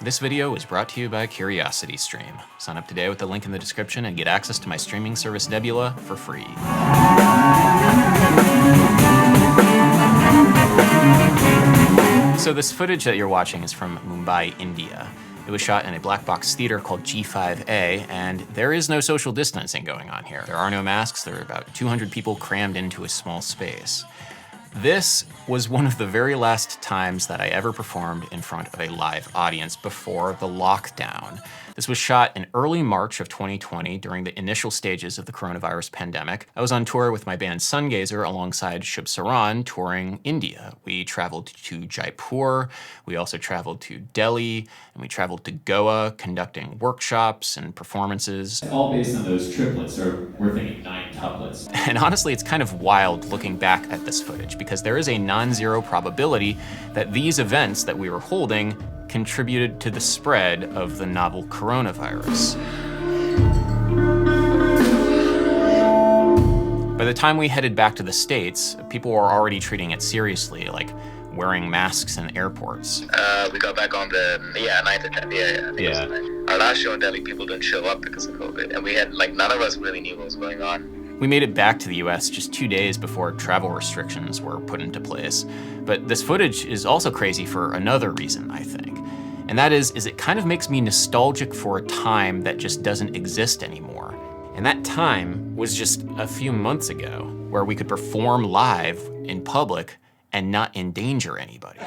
This video is brought to you by CuriosityStream. Sign up today with the link in the description and get access to my streaming service Nebula for free. So this footage that you're watching is from Mumbai, India. It was shot in a black box theater called G5A, and there is no social distancing going on here. There are no masks. There are about 200 people crammed into a small space. This was one of the very last times that I ever performed in front of a live audience before the lockdown. This was shot in early March of 2020 during the initial stages of the coronavirus pandemic. I was on tour with my band Sungazer alongside Shubh Saran touring India. We traveled to Jaipur, we also traveled to Delhi, and we traveled to Goa conducting workshops and performances. All based on those triplets, or we're thinking 9 tuplets. And honestly, it's kind of wild looking back at this footage because there is a non-zero probability that these events that we were holding contributed to the spread of the novel coronavirus. By the time we headed back to the States, people were already treating it seriously, like wearing masks in airports. We got back on the 9th or 10th. Yeah. Our last show in Delhi, people didn't show up because of COVID, and we had none of us really knew what was going on. We made it back to the US just 2 days before travel restrictions were put into place. But this footage is also crazy for another reason, I think. And that is it kind of makes me nostalgic for a time that just doesn't exist anymore. And that time was just a few months ago, where we could perform live in public and not endanger anybody.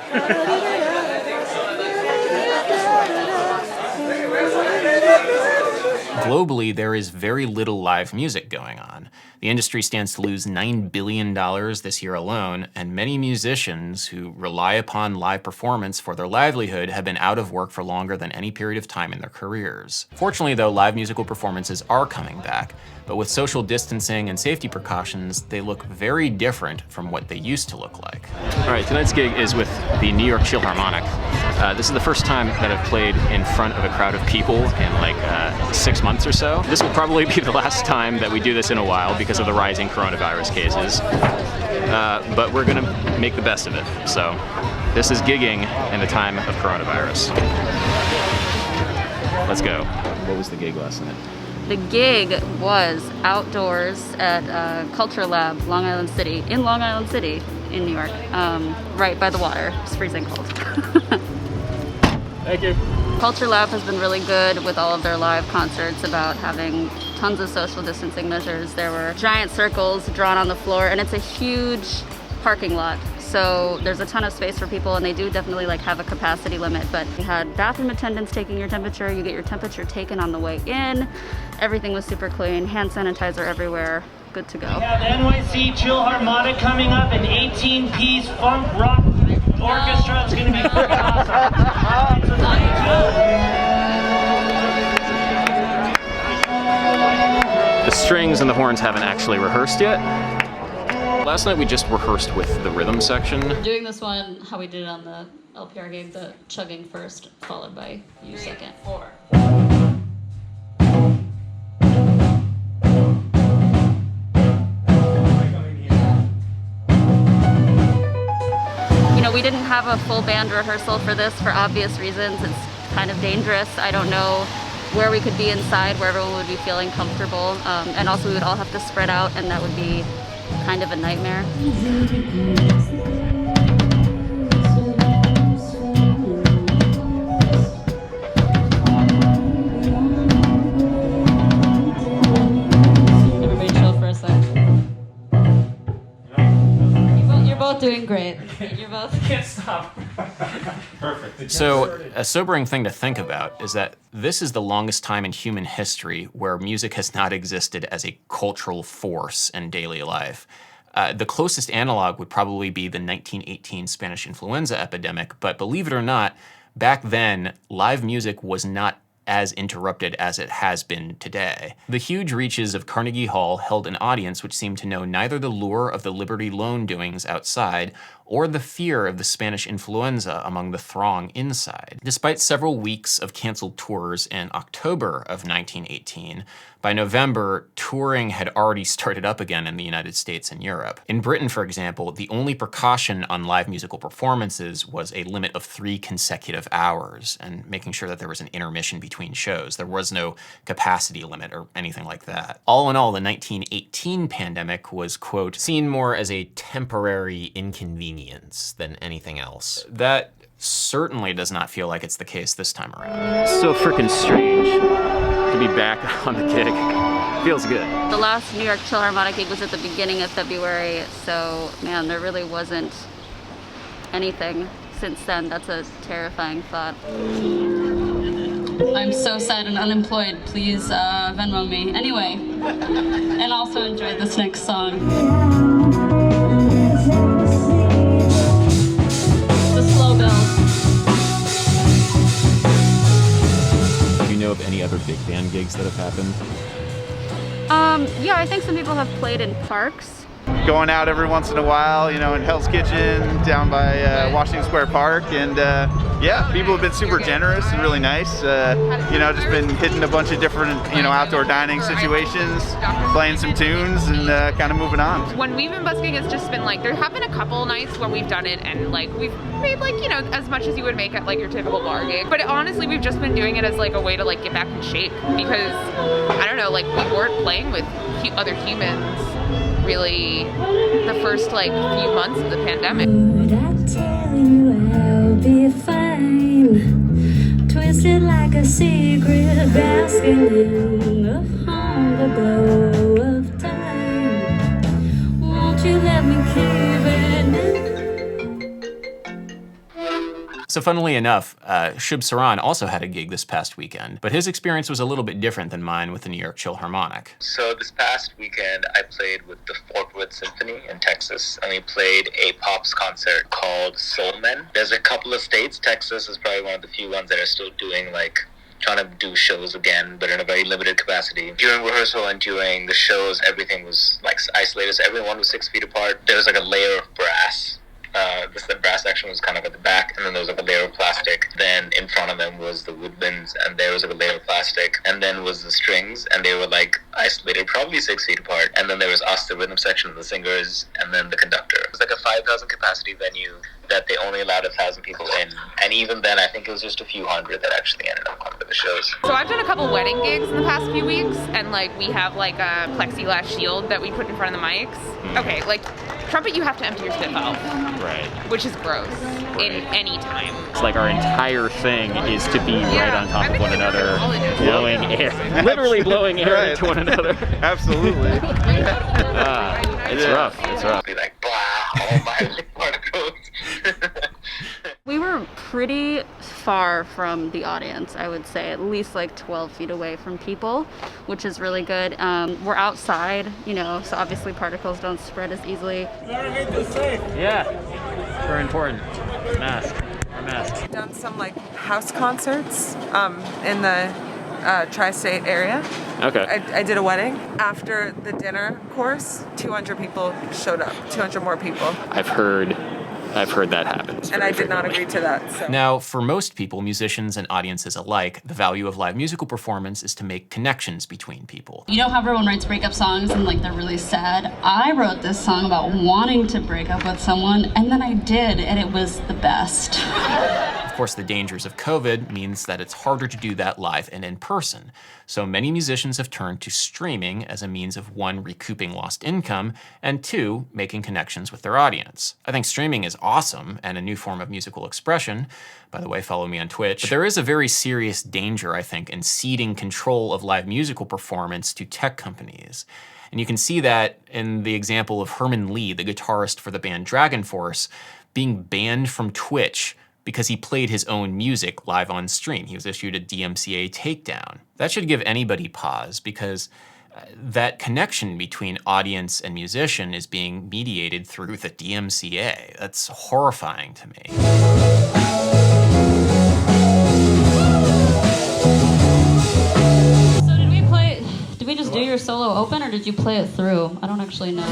Globally, there is very little live music going on. The industry stands to lose $9 billion this year alone, and many musicians who rely upon live performance for their livelihood have been out of work for longer than any period of time in their careers. Fortunately, though, live musical performances are coming back, but with social distancing and safety precautions, they look very different from what they used to look like. All right, tonight's gig is with the NYChillharmonic. This is the first time that I've played in front of a crowd of people in 6 months or so. This will probably be the last time that we do this in a while because of the rising coronavirus cases. But we're gonna make the best of it. So this is gigging in the time of coronavirus. Let's go. What was the gig last night? The gig was outdoors at Culture Lab, in Long Island City, in New York, right by the water. It's freezing cold. Thank you. Culture Lab has been really good with all of their live concerts about having tons of social distancing measures. There were giant circles drawn on the floor, and it's a huge parking lot. So there's a ton of space for people, and they do definitely have a capacity limit, but we had bathroom attendants taking your temperature. You get your temperature taken on the way in. Everything was super clean, hand sanitizer everywhere, good to go. We have NYChillharmonic coming up, an 18-piece funk rock orchestra. It's gonna be freaking awesome. The strings and the horns haven't actually rehearsed yet. Last night we just rehearsed with the rhythm section. Doing this one, how we did it on the LPR game, the chugging first, followed by you second. 4. We didn't have a full band rehearsal for this for obvious reasons. It's kind of dangerous. I don't know where we could be inside, where everyone would be feeling comfortable. And also we would all have to spread out, and that would be kind of a nightmare. Everybody chill for a sec. You're both doing great. You're both. Can't stop. Perfect. So a sobering thing to think about is that this is the longest time in human history where music has not existed as a cultural force in daily life. The closest analog would probably be the 1918 Spanish influenza epidemic, but believe it or not, back then, live music was not as interrupted as it has been today. The huge reaches of Carnegie Hall held an audience which seemed to know neither the lure of the Liberty Loan doings outside or the fear of the Spanish influenza among the throng inside. Despite several weeks of canceled tours in October of 1918, by November, touring had already started up again in the United States and Europe. In Britain, for example, the only precaution on live musical performances was a limit of 3 consecutive hours and making sure that there was an intermission between shows. There was no capacity limit or anything like that. All in all, the 1918 pandemic was, quote, seen more as a temporary inconvenience than anything else. That certainly does not feel like it's the case this time around. So freaking strange to be back on the gig. Feels good. The last New York Chillharmonic gig was at the beginning of February, so man, there really wasn't anything since then. That's a terrifying thought. I'm so sad and unemployed. Please Venmo me. Anyway, and also enjoy this next song. The slow build. Do you know of any other big band gigs that have happened? Yeah, I think some people have played in parks. Going out every once in a while, you know, in Hell's Kitchen down by Washington Square Park, and yeah, people have been super generous and really nice. You know, just been hitting a bunch of different, you know, outdoor dining situations, playing some tunes, and kind of moving on. When we've been busking, it's just been like, there have been a couple nights when we've done it and like we've made like, you know, as much as you would make at like your typical bar gig. But honestly, we've just been doing it as like a way to like get back in shape because, I don't know, like we weren't playing with other humans really the first like few months of the pandemic. Would I tell you I'll be fine, twisted like a secret, basking in the hunger glow of time. Won't you let me keep it now? So funnily enough, Shubh Saran also had a gig this past weekend, but his experience was a little bit different than mine with the New York Chillharmonic. So this past weekend, I played with the Fort Worth Symphony in Texas, and we played a pops concert called Soul Men. There's a couple of states. Texas is probably one of the few ones that are still doing trying to do shows again, but in a very limited capacity. During rehearsal and during the shows, everything was like isolated. So everyone was 6 feet apart. There was like a layer of brass. The brass section was kind of at the back, and then there was like a layer of plastic. Then in front of them was the woodwinds, and there was like a layer of plastic. And then was the strings, and they were like isolated, probably 6 feet apart. And then there was us, the rhythm section, the singers, and then the conductor. It was like a 5,000 capacity venue that they only allowed 1,000 people in. And even then, I think it was just a few hundred that actually ended up coming to the shows. So I've done a couple wedding gigs in the past few weeks, and like we have like a plexiglass shield that we put in front of the mics. Okay, like trumpet, you have to empty your spit valve. Right. Which is gross in any time. It's like our entire thing is to be right on top of one another, blowing air, literally blowing air into one another. Absolutely. It's rough. It's rough. Be like, blah, all my particles. We were pretty far from the audience, I would say, at least like 12 feet away from people, which is really good. We're outside, you know, so obviously particles don't spread as easily. Yeah, very important. Mask. I've done some like house concerts in the tri-state area. Okay. I did a wedding. After the dinner course, 200 people showed up, 200 more people. I've heard that happens. And I did not agree to that. So. Now, for most people, musicians and audiences alike, the value of live musical performance is to make connections between people. You know how everyone writes breakup songs and like they're really sad? I wrote this song about wanting to break up with someone, and then I did, and it was the best. Of course, the dangers of COVID means that it's harder to do that live and in person. So many musicians have turned to streaming as a means of 1, recouping lost income, and 2, making connections with their audience. I think streaming is awesome and a new form of musical expression. By the way, follow me on Twitch. But there is a very serious danger, I think, in ceding control of live musical performance to tech companies. And you can see that in the example of Herman Lee, the guitarist for the band Dragon Force, being banned from Twitch because he played his own music live on stream. He was issued a DMCA takedown. That should give anybody pause, because that connection between audience and musician is being mediated through the DMCA. That's horrifying to me. your solo open, or did you play it through? I don't actually know.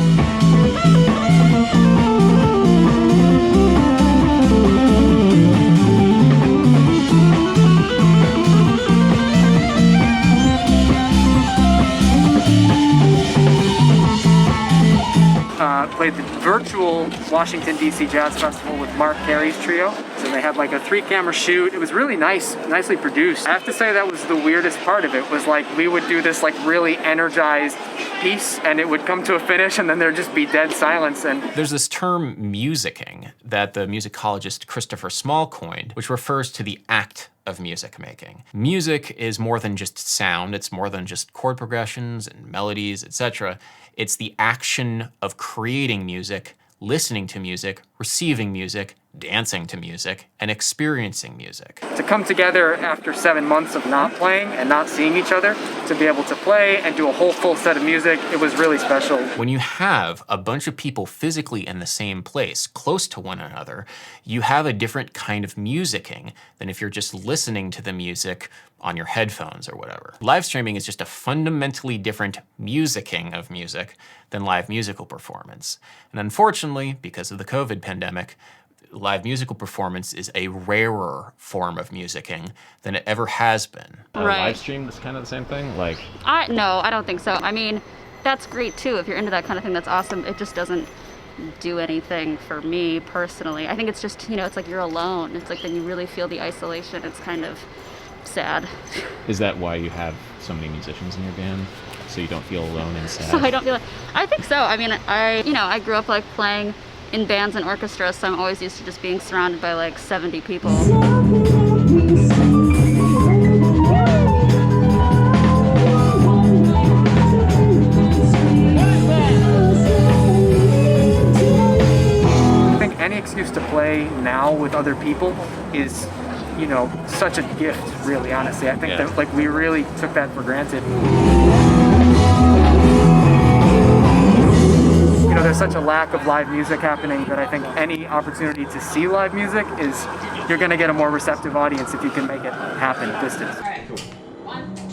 Played the virtual Washington, D.C. Jazz Festival with Mark Carey's trio. So they had like a 3-camera shoot. It was really nice, nicely produced. I have to say that was the weirdest part of it, was like we would do this like really energized piece and it would come to a finish and then there'd just be dead silence. And there's this term musicking that the musicologist Christopher Small coined, which refers to the act of music making. Music is more than just sound, it's more than just chord progressions and melodies, etc. It's the action of creating music, listening to music, receiving music, dancing to music, and experiencing music. To come together after 7 months of not playing and not seeing each other, to be able to play and do a whole full set of music, it was really special. When you have a bunch of people physically in the same place, close to one another, you have a different kind of musicking than if you're just listening to the music on your headphones or whatever. Live streaming is just a fundamentally different musicking of music than live musical performance. And unfortunately, because of the COVID pandemic, live musical performance is a rarer form of musicking than it ever has been. Right. Live stream is kind of the same thing? Like, No, I don't think so. I mean, that's great too. If you're into that kind of thing, that's awesome. It just doesn't do anything for me personally. I think it's just, it's like you're alone. It's like then you really feel the isolation. It's kind of sad. is that why you have so many musicians in your band? So you don't feel alone and sad? So I don't feel like, I think so. I mean, I grew up like playing in bands and orchestras, so I'm always used to just being surrounded by like 70 people. I think any excuse to play now with other people is, such a gift, really, honestly. I think that like we really took that for granted. There's such a lack of live music happening that I think any opportunity to see live music is, you're going to get a more receptive audience if you can make it happen distance. All right, cool. 1, 2,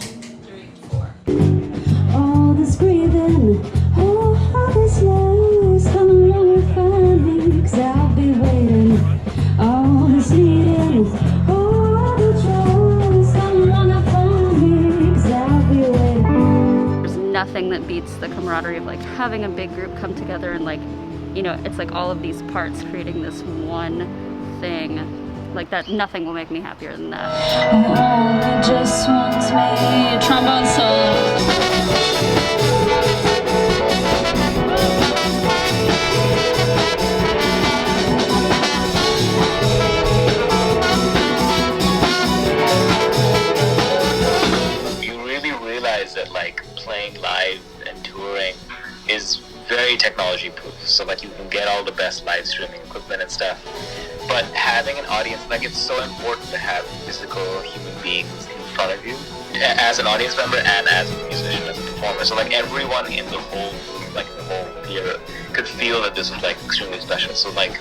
3, 4. All this grieving, all this loss, come along and find me, 'cause I'll be waiting. All this needing, all the troubles, come along and find me, 'cause I'll be waiting. There's nothing that beats the camaraderie of like having a big group come together and like, it's like all of these parts creating this one thing. Like that, nothing will make me happier than that. It just wants me a trombone solo. That like playing live and touring is very technology proof, so like you can get all the best live streaming equipment and stuff, but having an audience, like it's so important to have physical human beings in front of you as an audience member and as a musician, as a performer, so like everyone in the whole room, like the whole theater, could feel that this was like extremely special. So like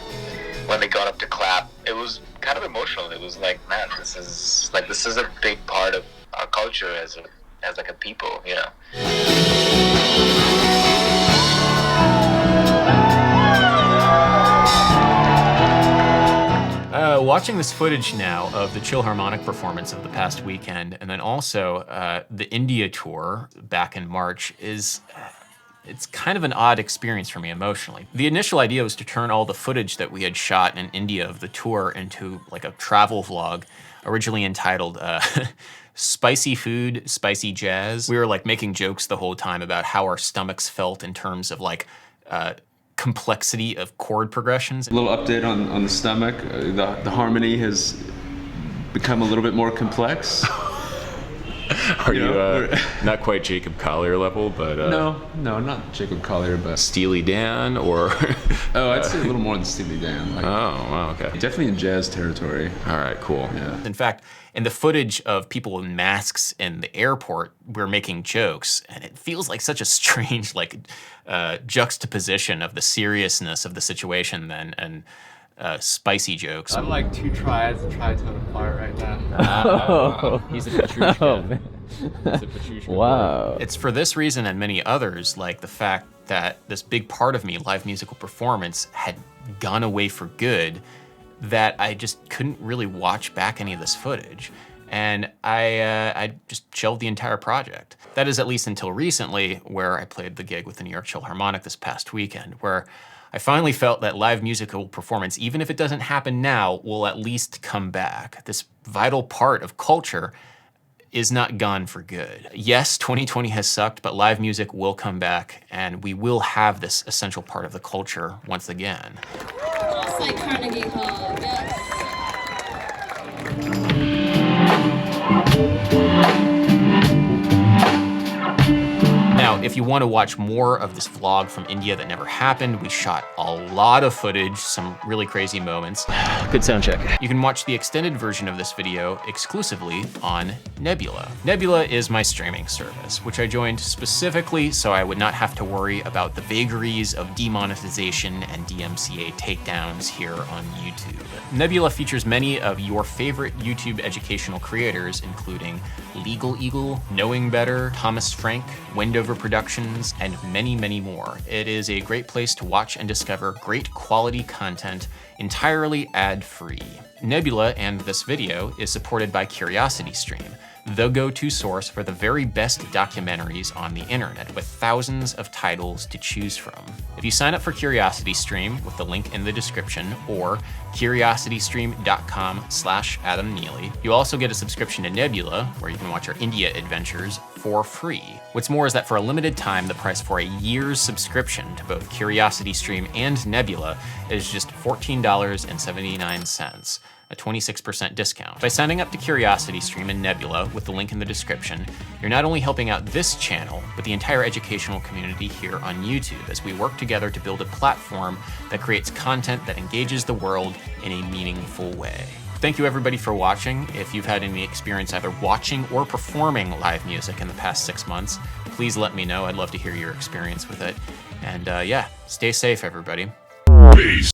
when they got up to clap, it was kind of emotional. It was like, man, this is a big part of our culture as like a people, Watching this footage now of the Chillharmonic performance of the past weekend, and then also the India tour back in March, it's kind of an odd experience for me emotionally. The initial idea was to turn all the footage that we had shot in India of the tour into like a travel vlog, originally entitled Spicy Food, Spicy Jazz. We were like making jokes the whole time about how our stomachs felt in terms of like complexity of chord progressions. A little update on the stomach. The harmony has become a little bit more complex. Are you not quite Jacob Collier level, but no, not Jacob Collier, but Steely Dan, or oh, I'd say a little more than Steely Dan. Like, wow, okay. Definitely in jazz territory. All right, cool. Yeah. In fact, in the footage of people in masks in the airport, we're making jokes, and it feels like such a strange juxtaposition of the seriousness of the situation then and spicy jokes. I'm like two triads and tritone apart right now. He's a true Wow. It's for this reason and many others, like the fact that this big part of me, live musical performance, had gone away for good, that I just couldn't really watch back any of this footage. And I just shelved the entire project. That is at least until recently, where I played the gig with the New York Philharmonic this past weekend, where I finally felt that live musical performance, even if it doesn't happen now, will at least come back. This vital part of culture is not gone for good. Yes, 2020 has sucked, but live music will come back, and we will have this essential part of the culture once again. It's like Carnegie Hall, yes. Now, if you want to watch more of this vlog from India that never happened, we shot a lot of footage, some really crazy moments. Good sound check. You can watch the extended version of this video exclusively on Nebula. Nebula is my streaming service, which I joined specifically so I would not have to worry about the vagaries of demonetization and DMCA takedowns here on YouTube. Nebula features many of your favorite YouTube educational creators, including Legal Eagle, Knowing Better, Thomas Frank, Wendover Productions, and many, many more. It is a great place to watch and discover great quality content entirely ad-free. Nebula and this video is supported by CuriosityStream, the go-to source for the very best documentaries on the internet, with thousands of titles to choose from. If you sign up for CuriosityStream with the link in the description or curiositystream.com/Adam Neely, you also get a subscription to Nebula, where you can watch our India adventures for free. What's more is that for a limited time, the price for a year's subscription to both CuriosityStream and Nebula is just $14.79. A 26% discount. By signing up to CuriosityStream and Nebula with the link in the description, you're not only helping out this channel, but the entire educational community here on YouTube as we work together to build a platform that creates content that engages the world in a meaningful way. Thank you everybody for watching. If you've had any experience either watching or performing live music in the past 6 months, please let me know. I'd love to hear your experience with it. And yeah, stay safe everybody. Peace.